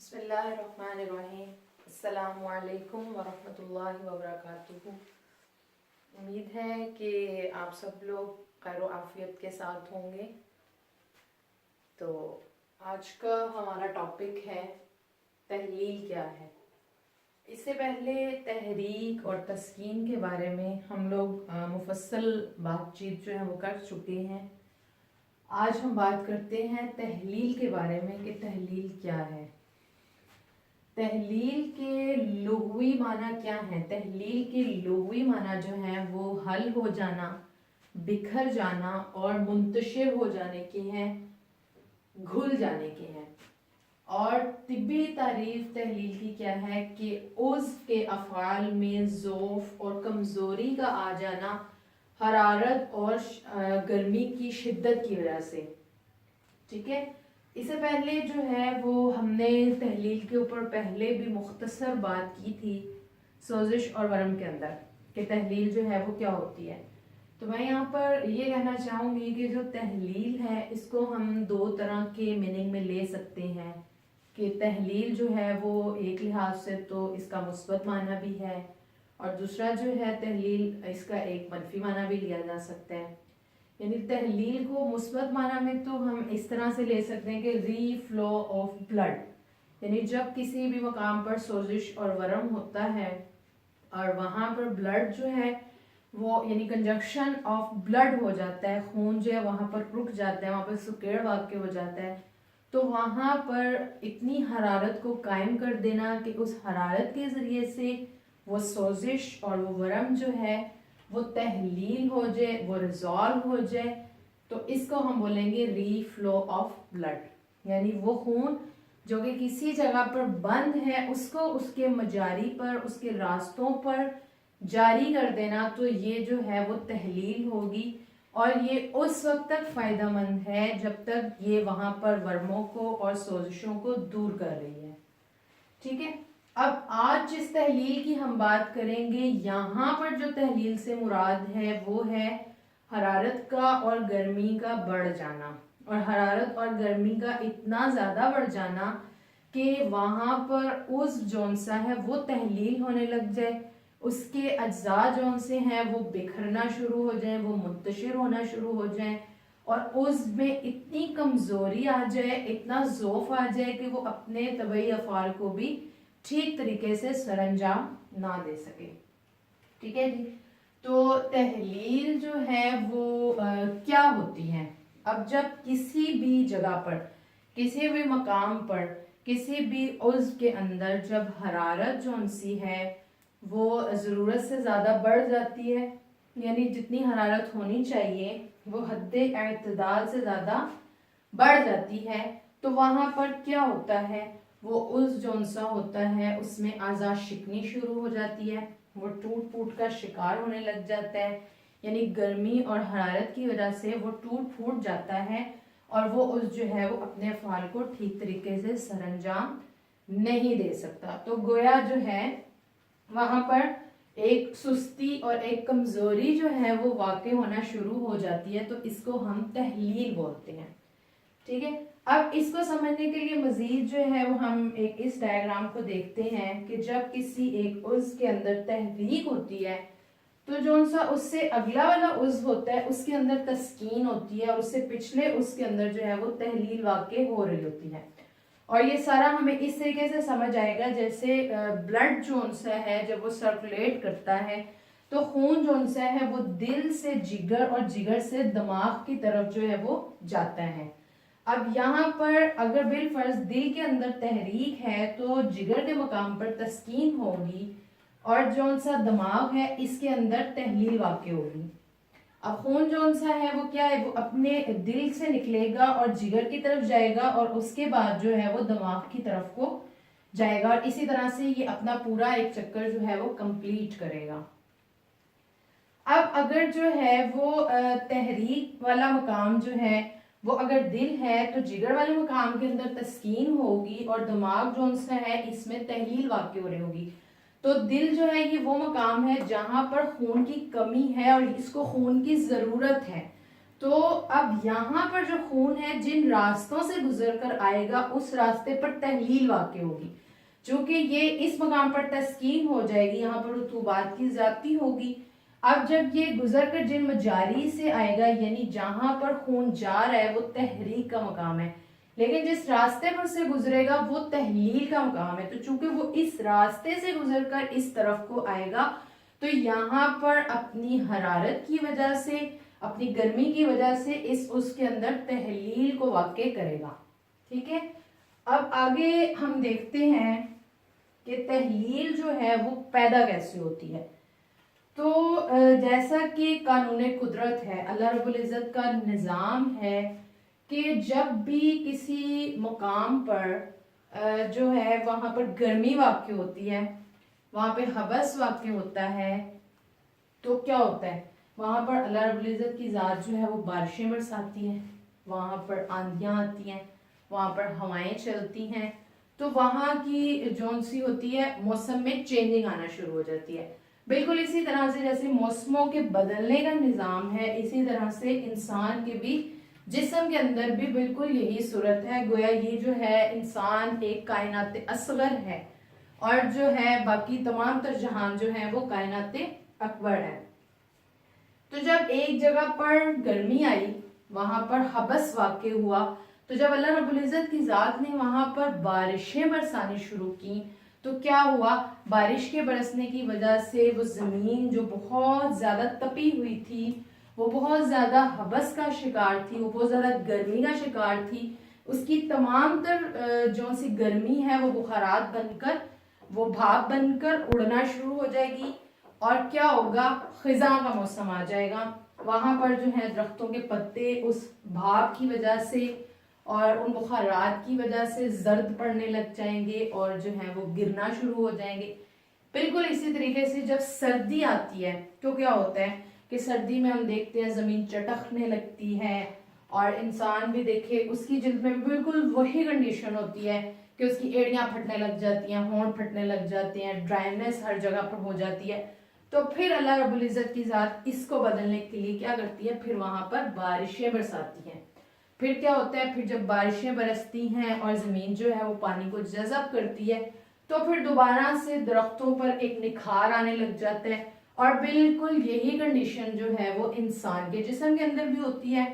बिस्मिल्लाहिर्रहमानिर्रहीम। अस्सलामु अलैकुम वरहमतुल्लाहि वबरकातुहू। उम्मीद है कि आप सब लोग खैर आफियत के साथ होंगे। तो आज का हमारा टॉपिक है तहलील क्या है। इससे पहले तहरीक और तस्कीन के बारे में हम लोग मुफस्सल बातचीत जो है वो कर चुके हैं। आज हम बात करते हैं तहलील के बारे में कि तहलील क्या है। तहलील के लुग़वी माना क्या है। तहलील के लुग़वी माना जो है वो हल हो जाना, बिखर जाना और मुंतशिर हो जाने के हैं, घुल जाने के हैं। और तिब्बी तारीफ तहलील की क्या है कि उज़्व के अफ़आल में ज़ौफ़ और कमज़ोरी का आ जाना हरारत और गर्मी की शिद्दत की वजह से। ठीक है, इससे पहले जो है वो हमने तहलील के ऊपर पहले भी मुख्तसर बात की थी सोजिश और वरम के अंदर कि तहलील जो है वो क्या होती है। तो मैं यहाँ पर ये कहना चाहूँगी कि जो तहलील है इसको हम दो तरह के मीनिंग में ले सकते हैं कि तहलील जो है वो एक लिहाज से तो इसका मुस्बत माना भी है और दूसरा जो है तहलील इसका एक मनफी माना भी लिया जा सकता है। यानी तहलील को मुस्बत माना में तो हम इस तरह से ले सकते हैं कि री फ्लो ऑफ ब्लड, यानी जब किसी भी मकाम पर सोजिश और वरम होता है और वहाँ पर ब्लड जो है वो यानी कंजक्शन ऑफ ब्लड हो जाता है, खून जो है वहाँ पर रुक जाता है, वहाँ पर सुकेड़ वाक़ हो जाता है, तो वहाँ पर इतनी हरारत को कायम कर देना कि उस हरारत के ज़रिए से वो सोजिश और वो वरम जो है वो तहलील हो जाए, वो रिजॉल्व हो जाए, तो इसको हम बोलेंगे री फ्लो ऑफ ब्लड। यानी वो खून जो कि किसी जगह पर बंद है उसको उसके मजारी पर, उसके रास्तों पर जारी कर देना, तो ये जो है वो तहलील होगी। और ये उस वक्त तक फ़ायदेमंद है जब तक ये वहाँ पर वर्मों को और सोजिशों को दूर कर रही है। ठीक है, अब आज जिस तहलील की हम बात करेंगे, यहाँ पर जो तहलील से मुराद है वो है हरारत का और गर्मी का बढ़ जाना, और हरारत और गर्मी का इतना ज़्यादा बढ़ जाना कि वहाँ पर उस जौन सा है वो तहलील होने लग जाए, उसके अज्जा जौन से हैं वो बिखरना शुरू हो जाए, वो मुंतशिर होना शुरू हो जाए और उसमें इतनी कमज़ोरी आ जाए, इतना ज़ौफ़ आ जाए कि वो अपने तबई अफ़आल को भी ठीक तरीके से सरंजाम ना दे सके। ठीक है जी, तो तहलील जो है वो क्या होती है। अब जब किसी भी जगह पर, किसी भी मकाम पर, किसी भी उज़्व के अंदर जब हरारत जौन सी है वो ज़रूरत से ज़्यादा बढ़ जाती है, यानी जितनी हरारत होनी चाहिए वो हद्द-ए-इत्तिदाल से ज़्यादा बढ़ जाती है, तो वहाँ पर क्या होता है, वो उस जौन सा होता है उसमें आज़ा शिकनी शुरू हो जाती है, वो टूट फूट का शिकार होने लग जाता है। यानी गर्मी और हरारत की वजह से वो टूट फूट जाता है और वो उस जो है वो अपने अफ़आल को ठीक तरीके से सरंजाम नहीं दे सकता। तो गोया जो है वहाँ पर एक सुस्ती और एक कमज़ोरी जो है वो वाक़ई होना शुरू हो जाती है, तो इसको हम तहलील बोलते हैं। ठीक है, अब इसको समझने के लिए मज़ीद जो है वो हम एक इस डायग्राम को देखते हैं कि जब किसी एक उज़्व के अंदर तहरीक होती है तो जो सा उससे अगला वाला उज़्व होता है उसके अंदर तस्कीन होती है और उससे पिछले उसके अंदर जो है वो तहलील वाक़ई हो रही होती है। और ये सारा हमें इस तरीके से समझ आएगा जैसे ब्लड जोन सा है जब वो सर्कुलेट करता है तो खून जोन सा है वो दिल से जिगर और जिगर से दिमाग की तरफ जो है वो जाता है। अब यहाँ पर अगर बिलफर्ज दिल के अंदर तहरीक है तो जिगर के मकाम पर तस्कीन होगी और जौन सा दिमाग है इसके अंदर तहलील वाक़ई होगी। अब खून जौन सा है वो क्या है, वो अपने दिल से निकलेगा और जिगर की तरफ जाएगा और उसके बाद जो है वो दिमाग की तरफ को जाएगा और इसी तरह से ये अपना पूरा एक चक्कर जो है वो कंप्लीट करेगा। अब अगर जो है वो तहरीक वाला मकाम जो है वो अगर दिल है तो जिगर वाले मकाम के अंदर तस्कीन होगी और दिमाग जो सा है इसमें तहलील वाक़ई हो रही होगी। तो दिल जो है ये वो मकाम है जहां पर खून की कमी है और इसको खून की ज़रूरत है। تو اب یہاں پر جو خون ہے جن راستوں سے گزر کر آئے گا اس راستے پر تحلیل واقع ہوگی، چونکہ یہ اس مقام پر تسکین ہو جائے گی، یہاں پر رطوبات کی زیادتی ہوگی۔ اب جب یہ گزر کر جن مجاری سے آئے گا، یعنی جہاں پر خون جا رہا ہے وہ تحریک کا مقام ہے، لیکن جس راستے پر سے گزرے گا وہ تحلیل کا مقام ہے، تو چونکہ وہ اس راستے سے گزر کر اس طرف کو آئے گا تو یہاں پر اپنی حرارت کی وجہ سے، اپنی گرمی کی وجہ سے اس کے اندر تحلیل کو واقع کرے گا۔ ٹھیک ہے، اب آگے ہم دیکھتے ہیں کہ تحلیل جو ہے وہ پیدا کیسے ہوتی ہے۔ تو جیسا کہ قانون قدرت ہے، اللہ رب العزت کا نظام ہے کہ جب بھی کسی مقام پر جو ہے وہاں پر گرمی واقع ہوتی ہے، وہاں پہ حبس واقع ہوتا ہے، تو کیا ہوتا ہے وہاں پر اللہ رب العزت کی ذات جو ہے وہ بارشیں برساتی ہے، وہاں پر آندیاں آتی ہیں، وہاں پر ہوائیں چلتی ہیں، تو وہاں کی جون سی ہوتی ہے موسم میں چینجنگ آنا شروع ہو جاتی ہے۔ بالکل اسی طرح سے جیسے موسموں کے بدلنے کا نظام ہے، اسی طرح سے انسان کے بھی جسم کے اندر بھی بالکل یہی صورت ہے، گویا یہ جو ہے انسان ایک کائنات اصغر ہے اور جو ہے باقی تمام تر جہان جو ہے وہ کائنات اکبر ہے۔ تو جب ایک جگہ پر گرمی آئی، وہاں پر حبس واقع ہوا، تو جب اللہ رب العزت کی ذات نے وہاں پر بارشیں برسانی شروع کی تو کیا ہوا، بارش کے برسنے کی وجہ سے وہ زمین جو بہت زیادہ تپی ہوئی تھی، وہ بہت زیادہ حبس کا شکار تھی، وہ بہت زیادہ گرمی کا شکار تھی، اس کی تمام تر جو سی گرمی ہے وہ بخارات بن کر، وہ بھاپ بن کر اڑنا شروع ہو جائے گی، اور کیا ہوگا، خزاں کا موسم آ جائے گا۔ وہاں پر جو ہے درختوں کے پتے اس بھاپ کی وجہ سے اور ان بخارات کی وجہ سے زرد پڑنے لگ جائیں گے اور جو ہے وہ گرنا شروع ہو جائیں گے۔ بالکل اسی طریقے سے جب سردی آتی ہے تو کیا ہوتا ہے کہ سردی میں ہم دیکھتے ہیں زمین چٹکنے لگتی ہے، اور انسان بھی دیکھے اس کی جلد میں بالکل وہی کنڈیشن ہوتی ہے کہ اس کی ایڑیاں پھٹنے لگ جاتی ہیں، ہونٹ پھٹنے لگ جاتے ہیں، ڈرائنیس ہر جگہ پر ہو جاتی ہے۔ تو پھر اللہ رب العزت کی ذات اس کو بدلنے کے لیے کیا کرتی ہے، پھر وہاں پر بارشیں برساتی ہیں۔ پھر کیا ہوتا ہے، پھر جب بارشیں برستی ہیں اور زمین جو ہے وہ پانی کو جذب کرتی ہے تو پھر دوبارہ سے درختوں پر ایک نکھار آنے لگ جاتا ہے، اور بالکل یہی کنڈیشن جو ہے وہ انسان کے جسم کے اندر بھی ہوتی ہے۔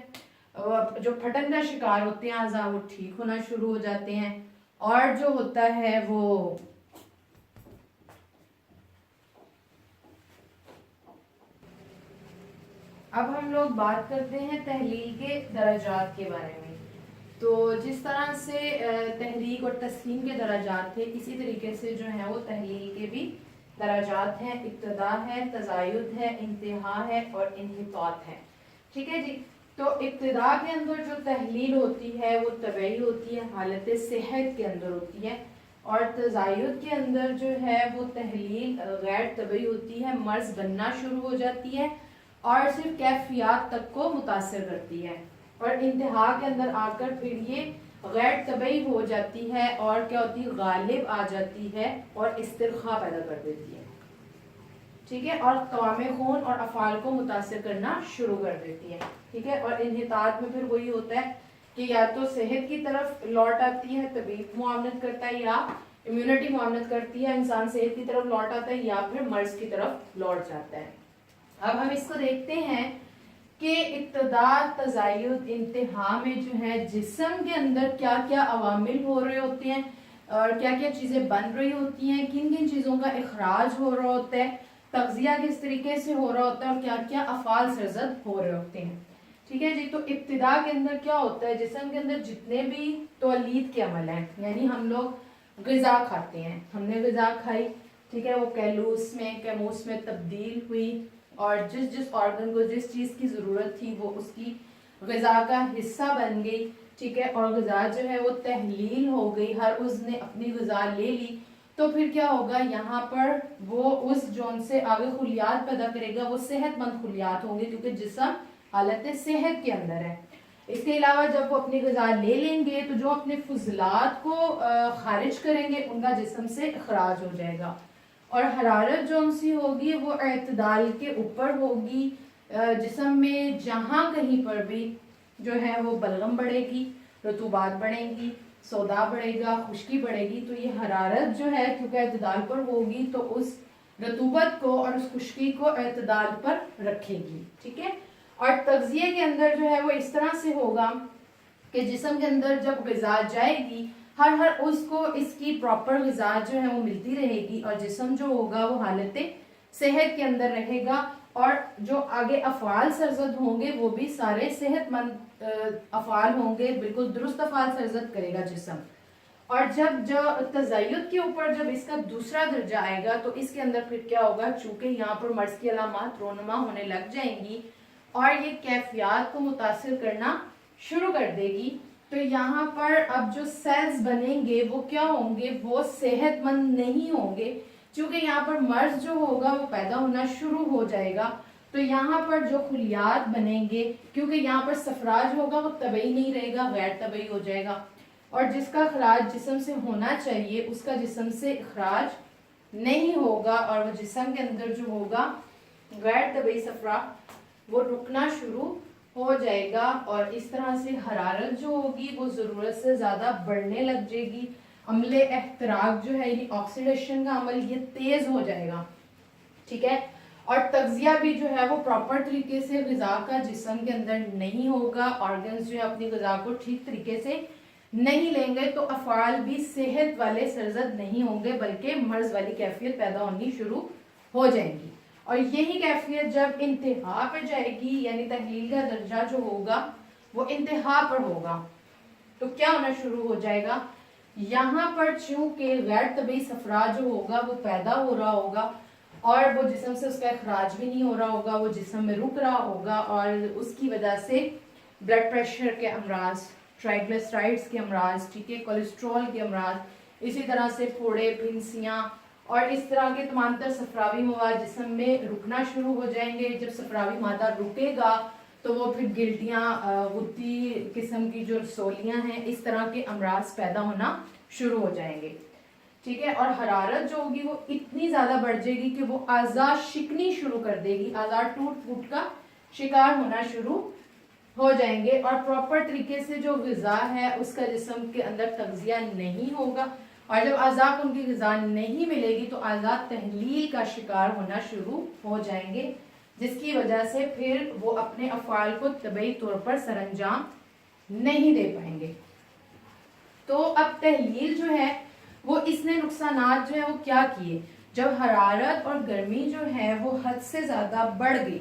جو پھٹن کا شکار ہوتے ہیں اعضاء وہ ٹھیک ہونا شروع ہو جاتے ہیں، اور جو ہوتا ہے وہ اب ہم لوگ بات کرتے ہیں تحلیل کے درجات کے بارے میں۔ تو جس طرح سے تحریک اور تسکین کے درجات تھے، اسی طریقے سے جو ہیں وہ تحلیل کے بھی درجات ہیں، ابتدا ہے، تزاید ہے، انتہا ہے اور انحطاط ہے۔ ٹھیک ہے جی، تو ابتدا کے اندر جو تحلیل ہوتی ہے وہ طبعی ہوتی ہے، حالت صحت کے اندر ہوتی ہے، اور تزاید کے اندر جو ہے وہ تحلیل غیر طبعی ہوتی ہے، مرض بننا شروع ہو جاتی ہے اور صرف کیفیات تک کو متاثر کرتی ہے، اور انتہا کے اندر آ کر پھر یہ غیر طبعی ہو جاتی ہے اور کیا ہوتی ہے، غالب آ جاتی ہے اور استرخاء پیدا کر دیتی ہے۔ ٹھیک ہے، اور قوام خون اور افعال کو متاثر کرنا شروع کر دیتی ہے۔ ٹھیک ہے، اور انحطاط میں پھر وہی ہوتا ہے کہ یا تو صحت کی طرف لوٹ آتی ہے، طبیب معاونت کرتا ہے، یا امیونٹی معاونت کرتی ہے، انسان صحت کی طرف لوٹ آتا ہے، یا پھر مرض کی طرف لوٹ جاتا ہے۔ اب ہم اس کو دیکھتے ہیں کہ ابتدا، تزاید، انتہا میں جو ہے جسم کے اندر کیا کیا عوامل ہو رہے ہوتے ہیں اور کیا کیا چیزیں بن رہی ہوتی ہیں، کن کن چیزوں کا اخراج ہو رہا ہوتا ہے، تغذیہ کس طریقے سے ہو رہا ہوتا ہے، اور کیا کیا افعال سرزد ہو رہے ہوتے ہیں۔ ٹھیک ہے جی، تو ابتدا کے اندر کیا ہوتا ہے، جسم کے اندر جتنے بھی تولید کے عمل ہیں، یعنی ہم لوگ غذا کھاتے ہیں، ہم نے غذا کھائی، ٹھیک ہے، وہ کیموس میں تبدیل ہوئی، اور جس آرگن کو جس چیز کی ضرورت تھی وہ اس کی غذا کا حصہ بن گئی، ٹھیک ہے، اور غذا جو ہے وہ تحلیل ہو گئی، ہر عضو نے اپنی غذا لے لی، تو پھر کیا ہوگا، یہاں پر وہ اس جون سے آگے خلیات پیدا کرے گا، وہ صحت مند خلیات ہوں گے کیونکہ جسم حالت صحت کے اندر ہے۔ اس کے علاوہ جب وہ اپنی غذا لے لیں گے تو جو اپنے فضلات کو خارج کریں گے ان کا جسم سے اخراج ہو جائے گا، اور حرارت جو سی ہوگی وہ اعتدال کے اوپر ہوگی، जिस्म में जहाँ कहीं पर भी जो है वो बलगम बढ़ेगी, रतूबात बढ़ेंगी, सौदा बढ़ेगा, खुश्की बढ़ेगी, तो ये हरारत जो है क्योंकि एतदाल पर होगी तो उस रतूबत को और उस खुश्की को एतदाल पर रखेगी। ठीक है। और तग़ज़िये के अंदर जो है वो इस तरह से होगा कि जिस्म के अंदर जब ग़िज़ा जाएगी हर उसको इसकी प्रॉपर ग़िज़ा जो है वो मिलती रहेगी और जिस्म जो होगा वो हालत सेहत के अंदर रहेगा और जो आगे अफ़आल सरज़द होंगे वो भी सारे सेहतमंद अफ़आल होंगे, बिल्कुल दुरुस्त अफ़आल सरज़द करेगा जिस्म। और जब जो तज़य्युद के ऊपर जब इसका दूसरा दर्जा आएगा तो इसके अंदर फिर क्या होगा, चूँकि यहाँ पर मर्ज़ की अलामात रोनुमा होने लग जाएंगी और ये कैफियत को मुतासिर करना शुरू कर देगी, तो यहाँ पर अब जो सेल्स बनेंगे वो क्या होंगे, वो सेहतमंद नहीं होंगे, क्योंकि यहाँ पर मर्ज जो होगा वो पैदा होना शुरू हो जाएगा। तो यहाँ पर जो खुलियात बनेंगे, क्योंकि यहाँ पर सफराज होगा वो तबई नहीं रहेगा, गैर तबई हो जाएगा, और जिसका अखराज जिस्म से होना चाहिए उसका जिस्म से अखराज नहीं होगा और वो जिस्म के अंदर जो होगा गैर तबई सफरा वो रुकना शुरू हो जाएगा और इस तरह से हरारत जो होगी वो ज़रूरत से ज़्यादा बढ़ने लग जाएगी। अमले एहतराक जो है यानी ऑक्सीडेशन का अमल ये तेज़ हो जाएगा। ठीक है। और तग़ज़िया भी जो है वो प्रॉपर तरीके से ग़िज़ा का जिस्म के अंदर नहीं होगा, ऑर्गन्स जो है अपनी ग़िज़ा को ठीक तरीके से नहीं लेंगे तो अफ़आल भी सेहत वाले सरज़द नहीं होंगे बल्कि मर्ज़ वाली कैफियत पैदा होनी शुरू हो जाएंगी। और यही कैफियत जब इंतहा पर जाएगी यानी तहलील का दर्जा जो होगा वो इंतहा पर होगा तो क्या होना शुरू हो जाएगा, यहाँ पर चूंकि गैर तबी सफरा जो होगा वो पैदा हो रहा होगा और वो जिस्म से उसका अखराज भी नहीं हो रहा होगा, वो जिस्म में रुक रहा होगा और उसकी वजह से ब्लड प्रेशर के अमराज, ट्राइग्लिसराइड्स के अमराज, ठीक है, कोलेस्ट्रॉल के अमराज, इसी तरह से फोड़े, फिंसियाँ और इस तरह के तमाम तर सफरावी मवाद जिस्म में रुकना शुरू हो जाएंगे। जब सफरावी मादा रुकेगा तो वो फिर गिल्टियाँ, गुत्ती किस्म की जो रसोलियाँ हैं, इस तरह के अमराज पैदा होना शुरू हो जाएंगे। ठीक है। और हरारत जो होगी वो इतनी ज़्यादा बढ़ जाएगी कि वो आज़ाद शिकनी शुरू कर देगी, आज़ाद टूट फूट का शिकार होना शुरू हो जाएंगे और प्रॉपर तरीके से जो ग़िज़ा है उसका जिस्म के अंदर तग़ज़िया नहीं होगा और जब आज़ा को उनकी ग़िज़ा नहीं मिलेगी तो आज़ाद तहलील का शिकार होना शुरू हो जाएंगे, जिसकी वजह से फिर वो अपने अफ़आल को तबई तौर पर सरअंजाम नहीं दे पाएंगे। तो अब तहलील जो है वो इसने नुकसानात जो है वो क्या किए, जब हरारत और गर्मी जो है वो हद से ज़्यादा बढ़ गई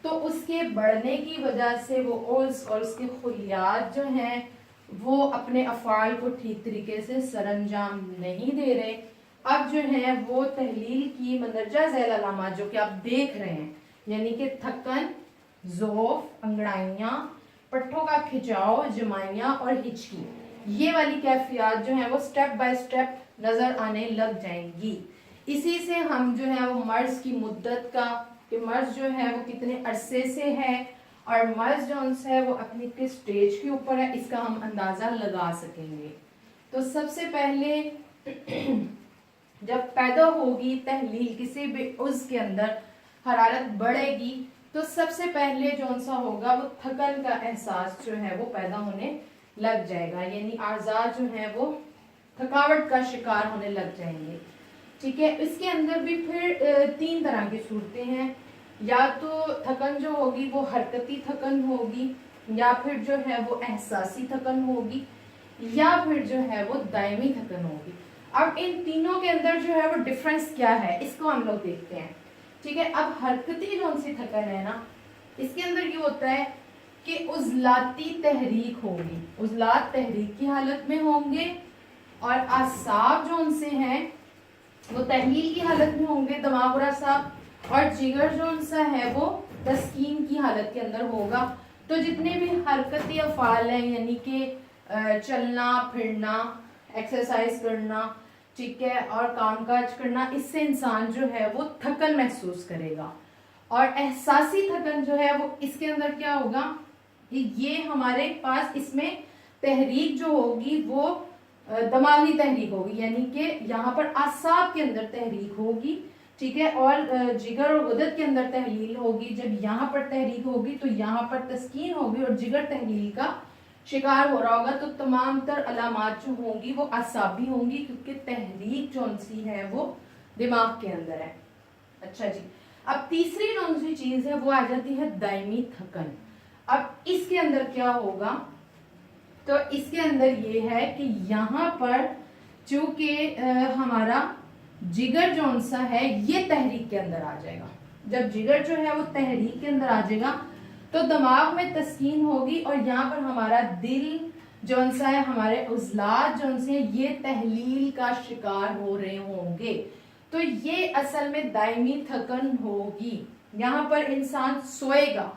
तो उसके बढ़ने की वजह से वो ओल्स और उसके खुलियात जो हैं वो अपने अफ़आल को ठीक तरीके से सरअंजाम नहीं दे रहे। अब जो है वो तहलील की मंदरजा झैल अलामात जो कि आप देख रहे हैं, यानी कि थकन, ज़ोफ़, अंगड़ाइयाँ, पट्ठों का खिंचाव, जमाइयाँ और हिचकी, ये वाली कैफियत जो है वो स्टेप बाय स्टेप नज़र आने लग जाएंगी। इसी से हम जो है वो मर्ज़ की मुद्दत का, कि मर्ज़ जो है वो कितने अरसे से है और मर्ज़ जो है वो अपनी किस स्टेज के ऊपर है, इसका हम अंदाज़ा लगा सकेंगे। तो सबसे पहले जब पैदा होगी तहलील किसी भी उज़्व के अंदर, हरारत बढ़ेगी तो सबसे पहले जो सा होगा वो थकन का एहसास जो है वो पैदा होने लग जाएगा, यानी आज़ा जो है वो थकावट का शिकार होने लग जाएंगे। ठीक है। इसके अंदर भी फिर तीन तरह की सूरतें हैं, या तो थकन जो होगी वो हरकती थकन होगी, या फिर जो है वो एहसासी थकन होगी, या फिर जो है वो दायमी थकन होगी। अब इन तीनों के अंदर जो है वो डिफरेंस क्या है इसको हम लोग देखते हैं। ठीक है। अब हरकती जो सी थकन है ना, इसके अंदर ये होता है कि उज़लाती तहरीक होगी, उज़लात तहरीक की हालत में होंगे और आसाब जो उनसे हैं वो तहलील की हालत में होंगे, दिमाग और आसाब, और जिगर जो उनसा है वो तस्कीन की हालत के अंदर होगा। तो जितने भी हरकती अफ़आल हैं यानी कि चलना फिरना, एक्सरसाइज करना, ठीक है, और कामकाज करना, इससे इंसान जो है वो थकन महसूस करेगा। और एहसासी थकन जो है वो इसके अंदर क्या होगा, ये हमारे पास इसमें तहरीक जो होगी वो दिमागी तहरीक होगी, यानी कि यहाँ पर आसाब के अंदर तहरीक होगी, ٹھیک ہے. اور جگر اور غدد کے اندر تحلیل ہوگی. جب یہاں پر تحریک ہوگی تو یہاں پر تسکین ہوگی اور جگر تحلیل کا شکار ہو رہا ہوگا. تو تمام تر علامات جو ہوں گی وہ اعصابی ہوں گی کیونکہ تحریک جو سی ہے وہ دماغ کے اندر ہے. اچھا جی. اب تیسری کون سی چیز ہے وہ آ جاتی ہے دائمی تھکن. اب اس کے اندر کیا ہوگا تو اس کے اندر یہ ہے کہ یہاں پر چونکہ ہمارا جگر جون سا ہے یہ تحریک کے اندر آ جائے گا. جب جگر جو ہے وہ تحریک کے اندر آ جائے گا تو دماغ میں تسکین ہوگی اور یہاں پر ہمارا دل جون سا ہے, ہمارے عضلات جون سے یہ تحلیل کا شکار ہو رہے ہوں گے. تو یہ اصل میں دائمی تھکن ہوگی. یہاں پر انسان سوئے گا,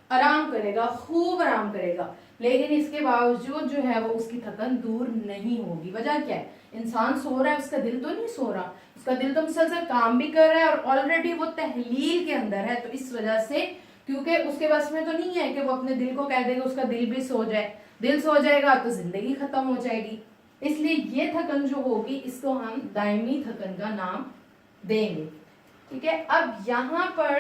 آرام کرے گا, خوب آرام کرے گا, لیکن اس کے باوجود جو ہے وہ اس کی تھکن دور نہیں ہوگی. وجہ کیا ہے؟ انسان سو رہا ہے, اس کا دل تو نہیں سو رہا, اس کا دل تو مسلسل کام بھی کر رہا ہے اور آلریڈی وہ تحلیل کے اندر ہے. تو اس وجہ سے کیونکہ اس کے بس میں تو نہیں ہے کہ وہ اپنے دل کو کہہ دے گا اس کا دل بھی سو جائے. دل سو جائے گا تو زندگی ختم ہو جائے گی. اس لیے یہ تھکن جو ہوگی اس کو ہم دائمی تھکن کا نام دیں گے. ٹھیک ہے. اب یہاں پر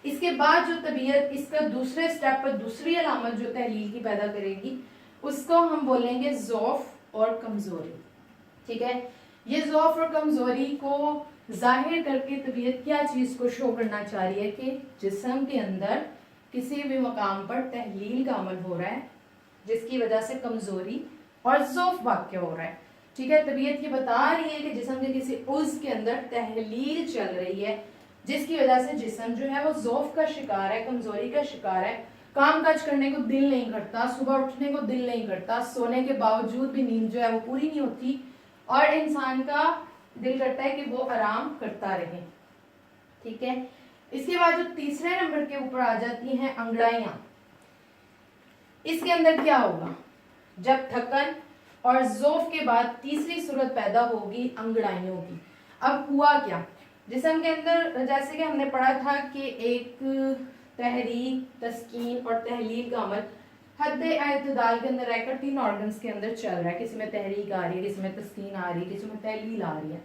اس کے بعد جو طبیعت اس کا دوسرے سٹیپ پر دوسری علامت جو تحلیل کی پیدا کرے گی اس کو ہم بولیں گے ضعف اور کمزوری. ٹھیک ہے. یہ ضعف اور کمزوری کو ظاہر کر کے طبیعت کیا چیز کو شو کرنا چاہ رہی ہے کہ جسم کے اندر کسی بھی مقام پر تحلیل کا عمل ہو رہا ہے جس کی وجہ سے کمزوری اور ضعف واقع ہو رہا ہے. ٹھیک ہے. طبیعت یہ بتا رہی ہے کہ جسم کے کسی عضو کے اندر تحلیل چل رہی ہے جس کی وجہ سے جسم جو ہے وہ ضعف کا شکار ہے, کمزوری کا شکار ہے. کام کاج کرنے کو دل نہیں کرتا, صبح اٹھنے کو دل نہیں کرتا, سونے کے باوجود بھی نیند جو ہے وہ پوری نہیں ہوتی اور انسان کا دل کرتا ہے کہ وہ آرام کرتا رہے. ٹھیک ہے. اس کے بعد جو تیسرے نمبر کے اوپر آ جاتی ہیں انگڑائیاں. اس کے اندر کیا ہوگا؟ جب تھکن اور ضعف کے بعد تیسری صورت پیدا ہوگی انگڑائیوں کی. اب ہوا کیا جسم کے اندر؟ جیسے کہ ہم نے پڑھا تھا کہ ایک تحریک, تسکین اور تحلیل کا عمل حد اعتدال کے اندر رہ کر تین آرگنز کے اندر چل رہا ہے. کسی میں تحریک آ رہی ہے, کسی میں تسکین آ رہی ہے, کسی میں تحلیل آ رہی ہے.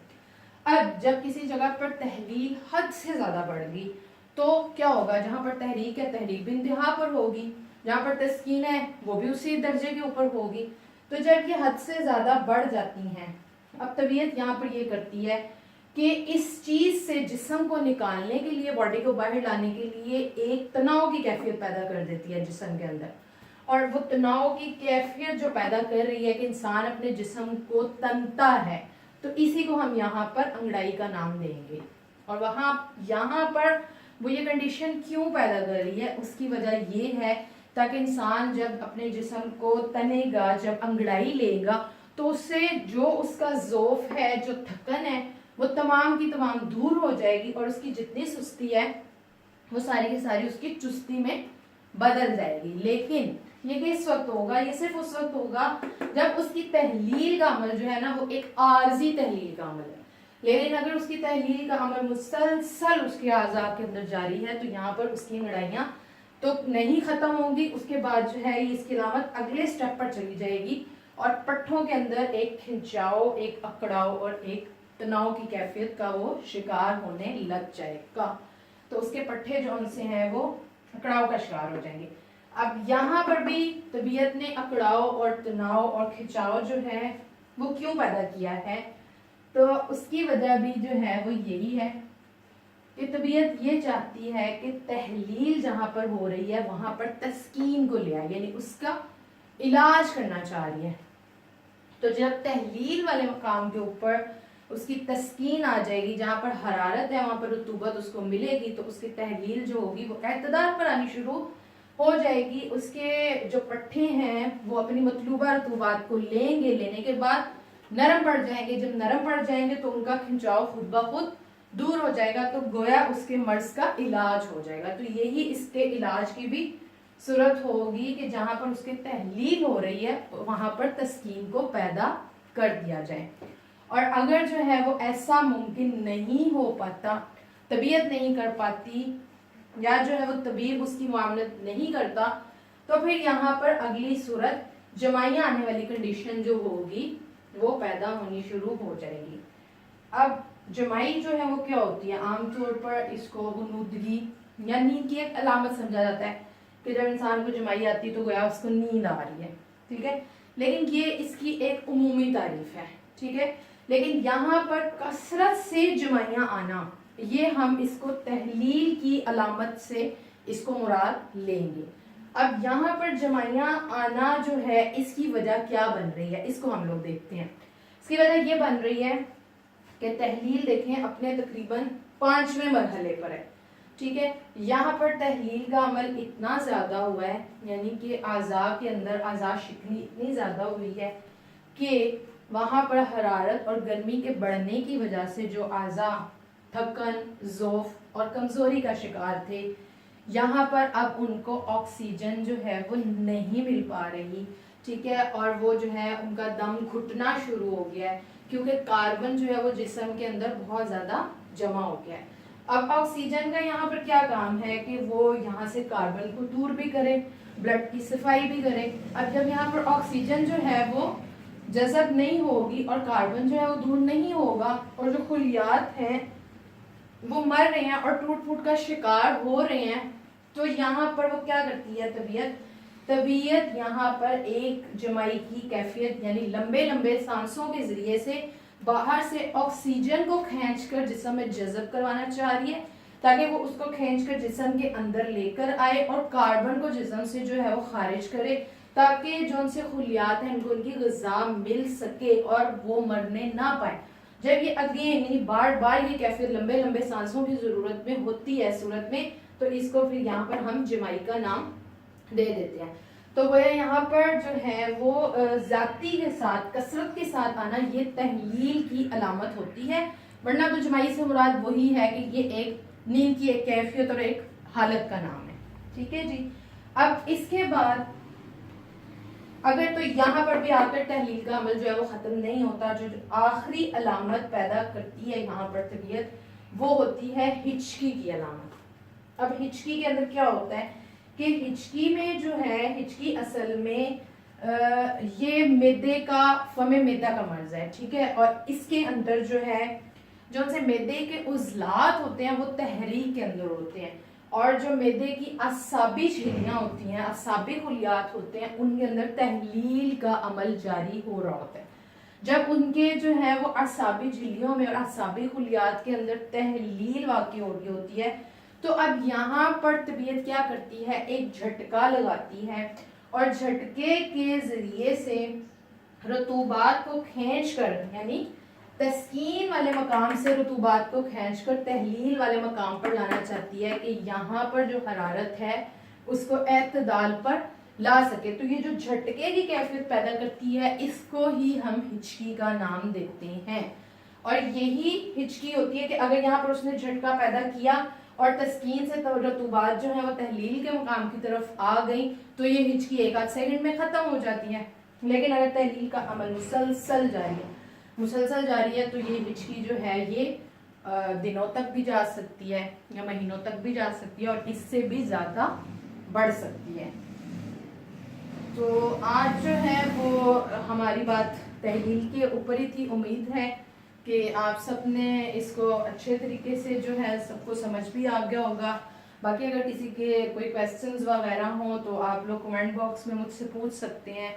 اب جب کسی جگہ پر تحلیل حد سے زیادہ بڑھ گئی تو کیا ہوگا؟ جہاں پر تحریک ہے تحریک بھی انتہا پر ہوگی, جہاں پر تسکین ہے وہ بھی اسی درجے کے اوپر ہوگی. تو جب یہ حد سے زیادہ بڑھ جاتی ہیں اب طبیعت یہاں پر یہ کرتی ہے کہ اس چیز سے جسم کو نکالنے کے لیے, باڈی کو باہر لانے کے لیے ایک تناؤ کی کیفیت پیدا کر دیتی ہے جسم کے اندر. اور وہ تناؤ کی کیفیت جو پیدا کر رہی ہے کہ انسان اپنے جسم کو تنتا ہے, تو اسی کو ہم یہاں پر انگڑائی کا نام دیں گے. اور یہاں پر وہ یہ کنڈیشن کیوں پیدا کر رہی ہے, اس کی وجہ یہ ہے تاکہ انسان جب اپنے جسم کو تنے گا, جب انگڑائی لے گا تو اس سے جو اس کا ضعف ہے, جو تھکن ہے, وہ تمام کی تمام دور ہو جائے گی اور اس کی جتنی سستی ہے وہ ساری کی ساری اس کی چستی میں بدل جائے گی. لیکن یہ کس وقت ہوگا؟ یہ صرف اس وقت ہوگا جب اس کی تحلیل کا عمل جو ہے نا وہ ایک عارضی تحلیل کا عمل ہے. لیکن اگر اس کی تحلیل کا عمل مسلسل اس کے اعضاء کے اندر جاری ہے تو یہاں پر اس کی انگڑائیاں تو نہیں ختم ہوں گی. اس کے بعد جو ہے اس کی علامت اگلے سٹیپ پر چلی جائے گی اور پٹھوں کے اندر ایک کھنچاؤ, ایک اکڑاؤ اور ایک تناؤ کی کیفیت کا وہ شکار ہونے لگ جائے گا. تو اس کے پٹھے جو ان سے ہیں وہ اکڑاؤ کا شکار ہو جائیں گے. اب یہاں پر بھی طبیعت نے اکڑاؤ اور تناؤ اور کھنچاؤ جو ہے وہ کیوں پیدا کیا ہے؟ تو اس کی وجہ بھی جو ہے وہ یہی ہے کہ طبیعت یہ چاہتی ہے کہ تحلیل جہاں پر ہو رہی ہے وہاں پر تسکین کو لے آئے, یعنی اس کا علاج کرنا چاہ رہی ہے. تو جب تحلیل والے مقام کے اوپر اس کی تسکین آ جائے گی, جہاں پر حرارت ہے وہاں پر رطوبت اس کو ملے گی, تو اس کی تحلیل جو ہوگی وہ اعتدال پر آنی شروع ہو جائے گی. اس کے جو پٹھے ہیں وہ اپنی مطلوبہ رطوبات کو لیں گے, لینے کے بعد نرم پڑ جائیں گے. جب نرم پڑ جائیں گے تو ان کا کھنچاؤ خود بخود دور ہو جائے گا, تو گویا اس کے مرض کا علاج ہو جائے گا. تو یہی اس کے علاج کی بھی صورت ہوگی کہ جہاں پر اس کی تحلیل ہو رہی ہے وہاں پر تسکین کو پیدا کر دیا جائے. اور اگر جو ہے وہ ایسا ممکن نہیں ہو پاتا, طبیعت نہیں کر پاتی یا جو ہے وہ طبیب اس کی معاملت نہیں کرتا, تو پھر یہاں پر اگلی صورت جمائیاں آنے والی کنڈیشن جو ہوگی وہ پیدا ہونی شروع ہو جائے گی. اب जमाई जो है वो क्या होती है, आमतौर पर इसको गुनूदगी या नींद की एक अलामत समझा जाता है कि जब इंसान को जमाई आती है तो गोया उसको नींद आ रही है, ठीक है। लेकिन ये इसकी एक उमूमी तारीफ है, ठीक है। लेकिन यहाँ पर कसरत से जमाइयाँ आना, ये हम इसको तहलील की अलामत से इसको मुराद लेंगे। अब यहाँ पर जमाइयाँ आना जो है इसकी वजह क्या बन रही है, इसको हम लोग देखते हैं। इसकी वजह ये बन रही है कि तहलील देखें अपने तकरीबन 5वें मरहले पर है, ठीक है। यहाँ पर तहलील का अमल इतना ज्यादा हुआ है, यानी कि आज़ा के अंदर आज़ा शिकनी इतनी ज्यादा हुई है कि वहां पर हरारत और गर्मी के बढ़ने की वजह से जो आज़ा थकन, ज़ौफ और कमजोरी का शिकार थे, यहाँ पर अब उनको ऑक्सीजन जो है वो नहीं मिल पा रही, ठीक है। और वो जो है उनका दम घुटना शुरू हो गया है क्योंकि कार्बन जो है वो जिस्म के अंदर बहुत ज्यादा जमा हो गया है। अब ऑक्सीजन का यहाँ पर क्या काम है कि वो यहाँ से कार्बन को दूर भी करे, ब्लड की सफाई भी करे। अब जब यहाँ पर ऑक्सीजन जो है वो जज़ब नहीं होगी और कार्बन जो है वो दूर नहीं होगा और जो खुलियात हैं वो मर रहे हैं और टूट फूट का शिकार हो रहे हैं, तो यहाँ पर वो क्या करती है तबीयत यहाँ पर एक जमाई की कैफियत यानी लंबे लंबे सांसों के जरिए से बाहर से ऑक्सीजन को खींचकर जिस्म में जज़ब करवाना चाह रही है ताकि वो उसको खींचकर जिस्म के अंदर लेकर आए और कार्बन को जिस्म से जो है वो खारिज करे ताकि जो उनसे खुलियात हैं उनको उनकी ग़िज़ा मिल सके और वो मरने ना पाए। जब ये अगेन यानी बार बार ये कैफियत लंबे लंबे सांसों की जरूरत में होती है सूरत में, तो इसको फिर यहाँ पर हम जमाई का नाम दे देते हैं। तो वो यहाँ पर जो है वो ज्यादती के साथ कसरत के साथ आना ये तहलील की अलामत होती है, वरना तो जमाई से मुराद वही है कि ये एक नींद की एक कैफियत और एक हालत का नाम है, ठीक है जी। अब इसके बाद अगर तो यहाँ पर भी आकर तहलील का अमल जो है वो खत्म नहीं होता, जो आखिरी अलामत पैदा करती है यहाँ पर तबीयत वो होती है हिचकी की अलामत। अब हिचकी के अंदर क्या होता है कि हिचकी में जो है हिचकी असल में ये मैदे का फमे मैदा का मर्ज है, ठीक है। और इसके अंदर जो है जो उनसे मैदे के उज़लात होते हैं वो तहरीक के अंदर होते हैं और जो मैदे की असाबी झिल्लियाँ होती हैं, असाबी खुलियात होते हैं, उनके अंदर तहलील का अमल जारी हो रहा होता है। जब उनके जो है वो असाबी झिल्लियों में और असाबी खुलियात के अंदर तहलील वाक़ई हो रही होती है, तो अब यहाँ पर तबीयत क्या करती है, एक झटका लगाती है और झटके के जरिए से रतूबात को खींचकर यानी तस्कीन वाले मकाम से रतूबात को खींचकर तहलील वाले मकाम पर लाना चाहती है कि यहाँ पर जो हरारत है उसको एतदाल पर ला सके। तो ये जो झटके की कैफियत पैदा करती है इसको ही हम हिचकी का नाम देते हैं। और यही हिचकी होती है कि अगर यहाँ पर उसने झटका पैदा किया और तस्कीन से तो रतूबात जो है वो तहलील के मकाम की तरफ आ गई तो ये हिचकी एक आध सेकंड में ख़त्म हो जाती है। लेकिन अगर तहलील का अमल मुसलसल जारी है तो ये हिचकी जो है ये दिनों तक भी जा सकती है या महीनों तक भी जा सकती है और इससे भी ज़्यादा बढ़ सकती है। तो आज जो है वो हमारी बात तहलील के ऊपर ही थी। उम्मीद है कि आप सब ने इसको अच्छे तरीके से जो है सबको समझ भी आ गया होगा। बाकी अगर किसी के कोई क्वेश्चंस वगैरह हों तो आप लोग कमेंट बॉक्स में मुझसे पूछ सकते हैं,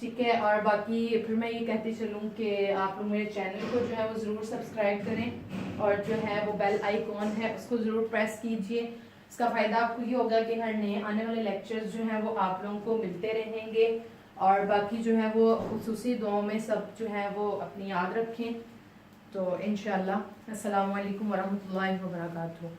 ठीक है। और बाकी फिर मैं ये कहती चलूँ कि आप लोग मेरे चैनल को जो है वो ज़रूर सब्सक्राइब करें और जो है वो बेल आइकॉन है उसको ज़रूर प्रेस कीजिए। इसका फ़ायदा आपको ये होगा कि हर नए आने वाले लेक्चर्स जो हैं वो आप लोगों को मिलते रहेंगे। और बाकी जो है वो खुसूसी दुआओं में सब जो है वो अपनी याद रखें। तो इंशाअल्लाह अस्सलामु अलैकुम वरहमतुल्लाहि वबरकातुहू।